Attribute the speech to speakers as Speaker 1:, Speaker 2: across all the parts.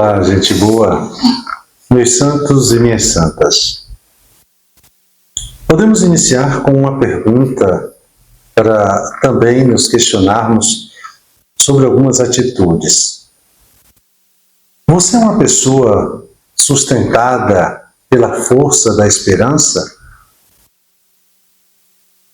Speaker 1: Olá, gente boa, meus santos e minhas santas. Podemos iniciar com uma pergunta para também nos questionarmos sobre algumas atitudes. Você é uma pessoa sustentada pela força da esperança?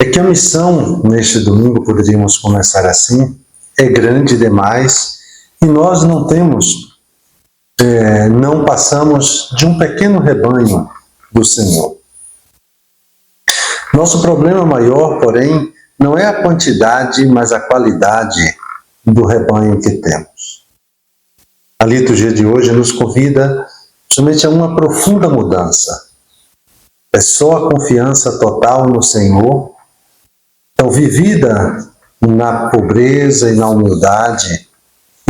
Speaker 1: É que a missão neste domingo, poderíamos começar assim, é grande demais e nós não passamos de um pequeno rebanho do Senhor. Nosso problema maior, porém, não é a quantidade, mas a qualidade do rebanho que temos. A liturgia de hoje nos convida somente a uma profunda mudança. É só a confiança total no Senhor, então vivida na pobreza e na humildade,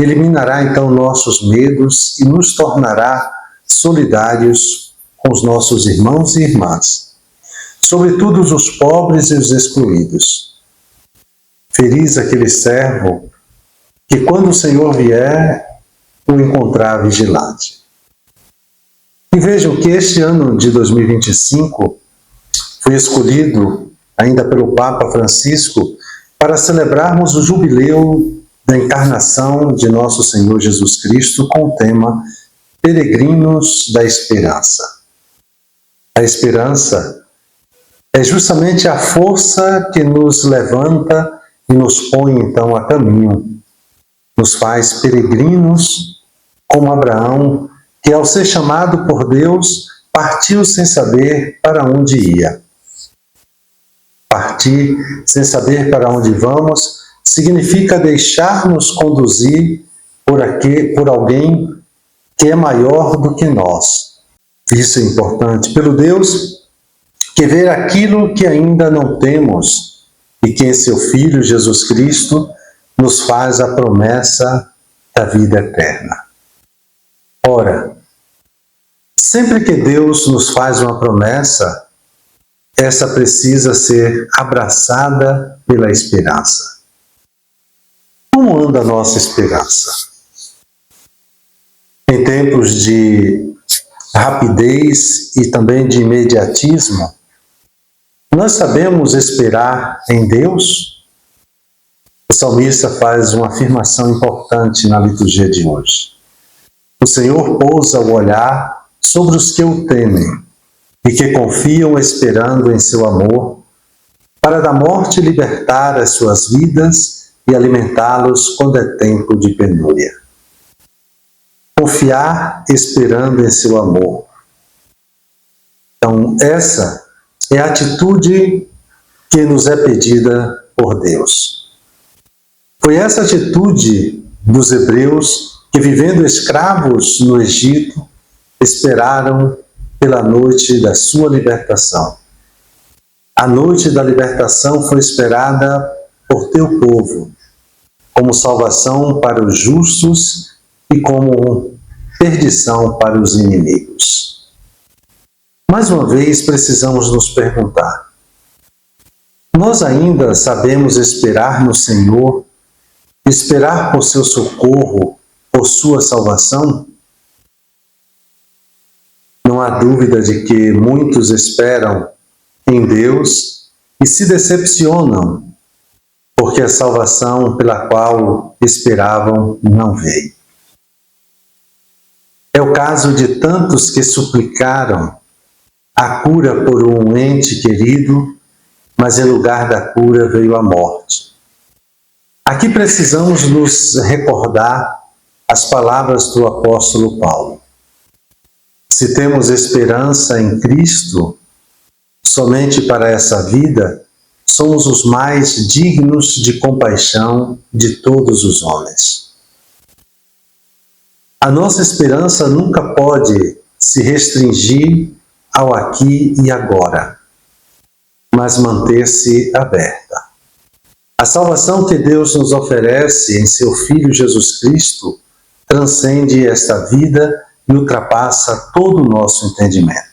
Speaker 1: eliminará então nossos medos e nos tornará solidários com os nossos irmãos e irmãs, sobretudo os pobres e os excluídos. Feliz aquele servo que, quando o Senhor vier, o encontrar vigilante. E vejam que este ano de 2025 foi escolhido ainda pelo Papa Francisco para celebrarmos o jubileu da encarnação de nosso Senhor Jesus Cristo com o tema Peregrinos da Esperança. A esperança é justamente a força que nos levanta e nos põe então a caminho. Nos faz peregrinos como Abraão, que ao ser chamado por Deus, partiu sem saber para onde ia. Partir sem saber para onde vamos significa deixar-nos conduzir por alguém que é maior do que nós. Isso é importante. Pelo Deus que vê aquilo que ainda não temos e que em seu Filho Jesus Cristo nos faz a promessa da vida eterna. Ora, sempre que Deus nos faz uma promessa, essa precisa ser abraçada pela esperança. Como anda a nossa esperança? Em tempos de rapidez e também de imediatismo, nós sabemos esperar em Deus? O salmista faz uma afirmação importante na liturgia de hoje. O Senhor pousa o olhar sobre os que o temem e que confiam esperando em seu amor, para da morte libertar as suas vidas e alimentá-los quando é tempo de penúria. Confiar esperando em seu amor. Então, essa é a atitude que nos é pedida por Deus. Foi essa atitude dos hebreus que, vivendo escravos no Egito, esperaram pela noite da sua libertação. A noite da libertação foi esperada por teu povo, como salvação para os justos e como perdição para os inimigos. Mais uma vez, precisamos nos perguntar: nós ainda sabemos esperar no Senhor, esperar por seu socorro, por sua salvação? Não há dúvida de que muitos esperam em Deus e se decepcionam, porque a salvação pela qual esperavam não veio. É o caso de tantos que suplicaram a cura por um ente querido, mas em lugar da cura veio a morte. Aqui precisamos nos recordar as palavras do apóstolo Paulo. Se temos esperança em Cristo, somente para essa vida, somos os mais dignos de compaixão de todos os homens. A nossa esperança nunca pode se restringir ao aqui e agora, mas manter-se aberta. A salvação que Deus nos oferece em seu Filho Jesus Cristo transcende esta vida e ultrapassa todo o nosso entendimento.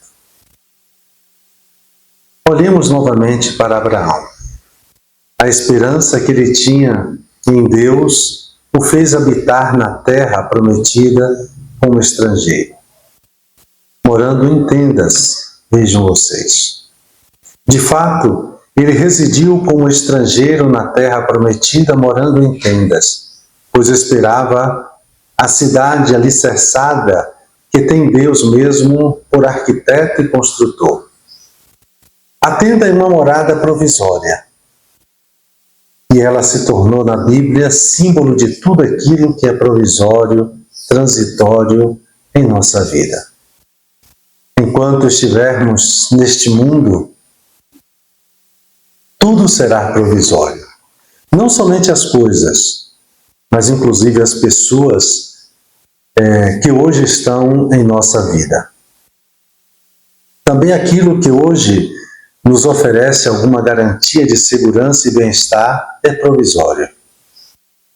Speaker 1: Olhemos novamente para Abraão. A esperança que ele tinha em Deus o fez habitar na terra prometida como estrangeiro, morando em tendas, vejam vocês. De fato, ele residiu como estrangeiro na terra prometida, morando em tendas, pois esperava a cidade alicerçada que tem Deus mesmo por arquiteto e construtor. A tenda é uma morada provisória, e ela se tornou na Bíblia símbolo de tudo aquilo que é provisório, transitório em nossa vida. Enquanto estivermos neste mundo, tudo será provisório. Não somente as coisas, mas inclusive as pessoas que hoje estão em nossa vida. Também aquilo que hoje nos oferece alguma garantia de segurança e bem-estar é provisório.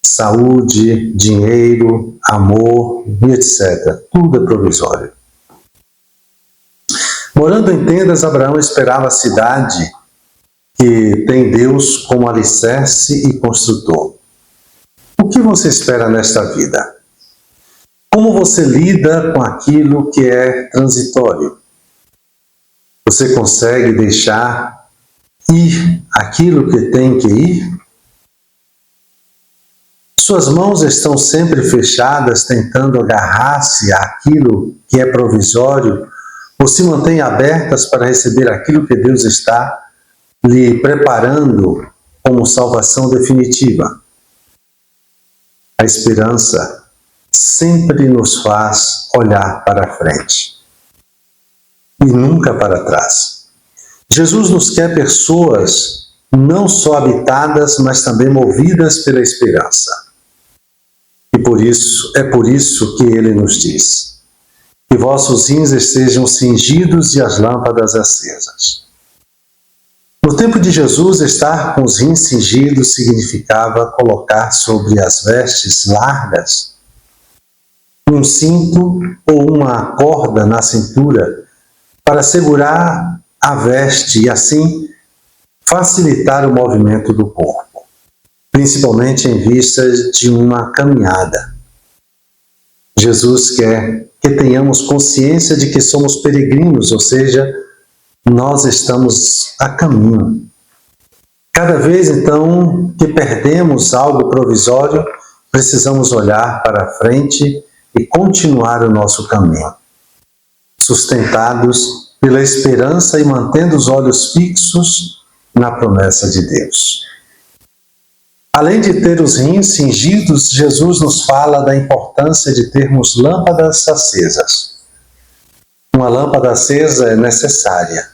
Speaker 1: Saúde, dinheiro, amor e etc. Tudo é provisório. Morando em tendas, Abraão esperava a cidade que tem Deus como alicerce e construtor. O que você espera nesta vida? Como você lida com aquilo que é transitório? Você consegue deixar ir aquilo que tem que ir? Suas mãos estão sempre fechadas, tentando agarrar-se àquilo que é provisório, ou se mantém abertas para receber aquilo que Deus está lhe preparando como salvação definitiva? A esperança sempre nos faz olhar para frente e nunca para trás. Jesus nos quer pessoas não só habitadas, mas também movidas pela esperança. E é por isso que ele nos diz: que vossos rins estejam cingidos e as lâmpadas acesas. No tempo de Jesus, estar com os rins cingidos significava colocar sobre as vestes largas um cinto ou uma corda na cintura para segurar a veste e assim facilitar o movimento do corpo, principalmente em vista de uma caminhada. Jesus quer que tenhamos consciência de que somos peregrinos, ou seja, nós estamos a caminho. Cada vez, então, que perdemos algo provisório, precisamos olhar para frente e continuar o nosso caminho, sustentados pela esperança e mantendo os olhos fixos na promessa de Deus. Além de ter os rins cingidos, Jesus nos fala da importância de termos lâmpadas acesas. Uma lâmpada acesa é necessária,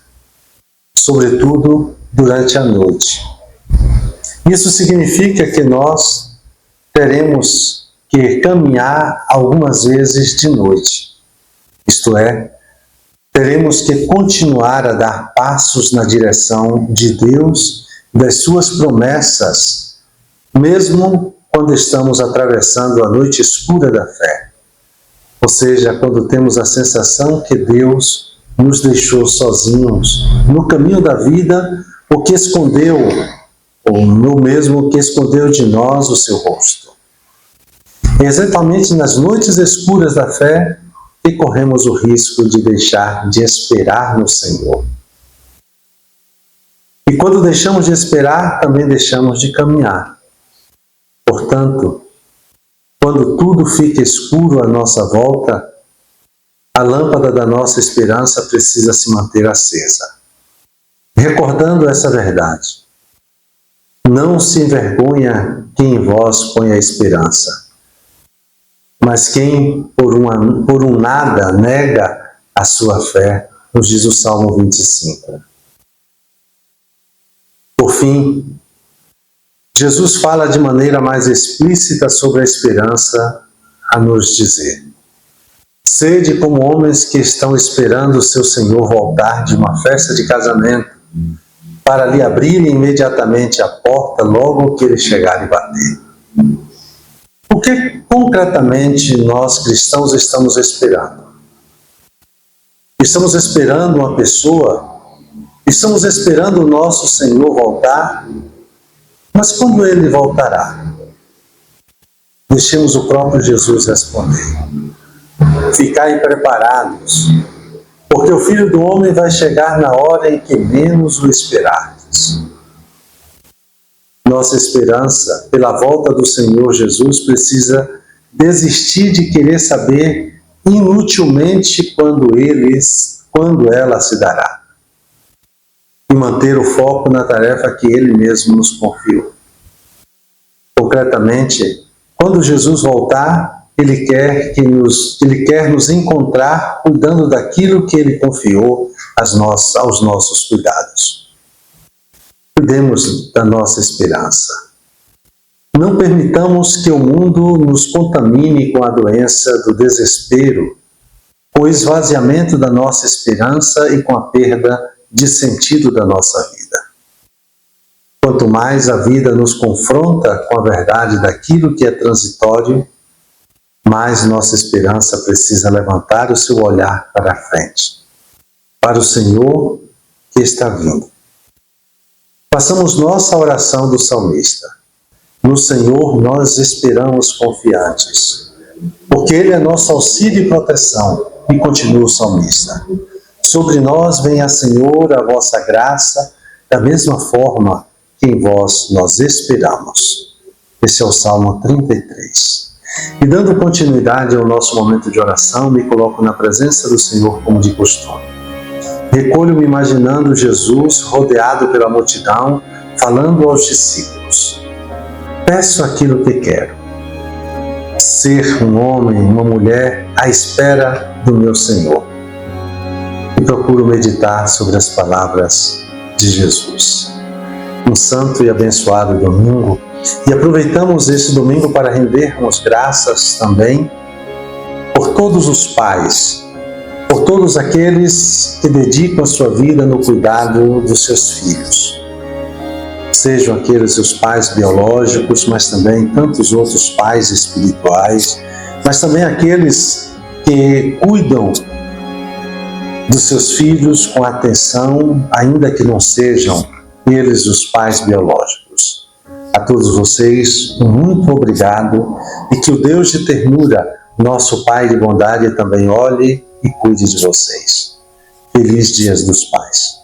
Speaker 1: sobretudo durante a noite. Isso significa que nós teremos que caminhar algumas vezes de noite. Isto é, teremos que continuar a dar passos na direção de Deus, das suas promessas, mesmo quando estamos atravessando a noite escura da fé. Ou seja, quando temos a sensação que Deus nos deixou sozinhos no caminho da vida, ou que escondeu, ou no mesmo que escondeu de nós o seu rosto. É exatamente nas noites escuras da fé que corremos o risco de deixar de esperar no Senhor. E quando deixamos de esperar, também deixamos de caminhar. Portanto, quando tudo fica escuro à nossa volta, a lâmpada da nossa esperança precisa se manter acesa. Recordando essa verdade: não se envergonha quem em vós põe a esperança, mas quem por um nada nega a sua fé, nos diz o Salmo 25. Por fim, Jesus fala de maneira mais explícita sobre a esperança, a nos dizer: sede como homens que estão esperando o seu Senhor voltar de uma festa de casamento, para lhe abrirem imediatamente a porta logo que ele chegar e bater. O que concretamente nós cristãos estamos esperando? Estamos esperando uma pessoa? Estamos esperando o nosso Senhor voltar? Mas quando ele voltará? Deixemos o próprio Jesus responder. Ficai preparados, porque o Filho do Homem vai chegar na hora em que menos o esperardes. Nossa esperança pela volta do Senhor Jesus precisa desistir de querer saber inutilmente quando ela se dará, e manter o foco na tarefa que Ele mesmo nos confiou. Concretamente, quando Jesus voltar, Ele quer nos encontrar cuidando daquilo que Ele confiou aos nossos cuidados. Cuidemos da nossa esperança. Não permitamos que o mundo nos contamine com a doença do desespero, com o esvaziamento da nossa esperança e com a perda de sentido da nossa vida. Quanto mais a vida nos confronta com a verdade daquilo que é transitório, mais nossa esperança precisa levantar o seu olhar para a frente, para o Senhor que está vindo. Façamos nossa oração do salmista. No Senhor nós esperamos confiantes, porque Ele é nosso auxílio e proteção. E continua o salmista. Sobre nós venha, Senhor, a vossa graça, da mesma forma que em vós nós esperamos. Esse é o Salmo 33. E dando continuidade ao nosso momento de oração, me coloco na presença do Senhor como de costume. Recolho-me imaginando Jesus rodeado pela multidão, falando aos discípulos. Peço aquilo que quero. Ser um homem, uma mulher à espera do meu Senhor. E procuro meditar sobre as palavras de Jesus. Um santo e abençoado domingo. E aproveitamos esse domingo para rendermos graças também por todos os pais, por todos aqueles que dedicam a sua vida no cuidado dos seus filhos. Sejam aqueles os pais biológicos, mas também tantos outros pais espirituais, mas também aqueles que cuidam dos seus filhos com atenção, ainda que não sejam eles os pais biológicos. A todos vocês, muito obrigado, e que o Deus de ternura, nosso Pai de bondade, também olhe e cuide de vocês. Feliz Dias dos Pais.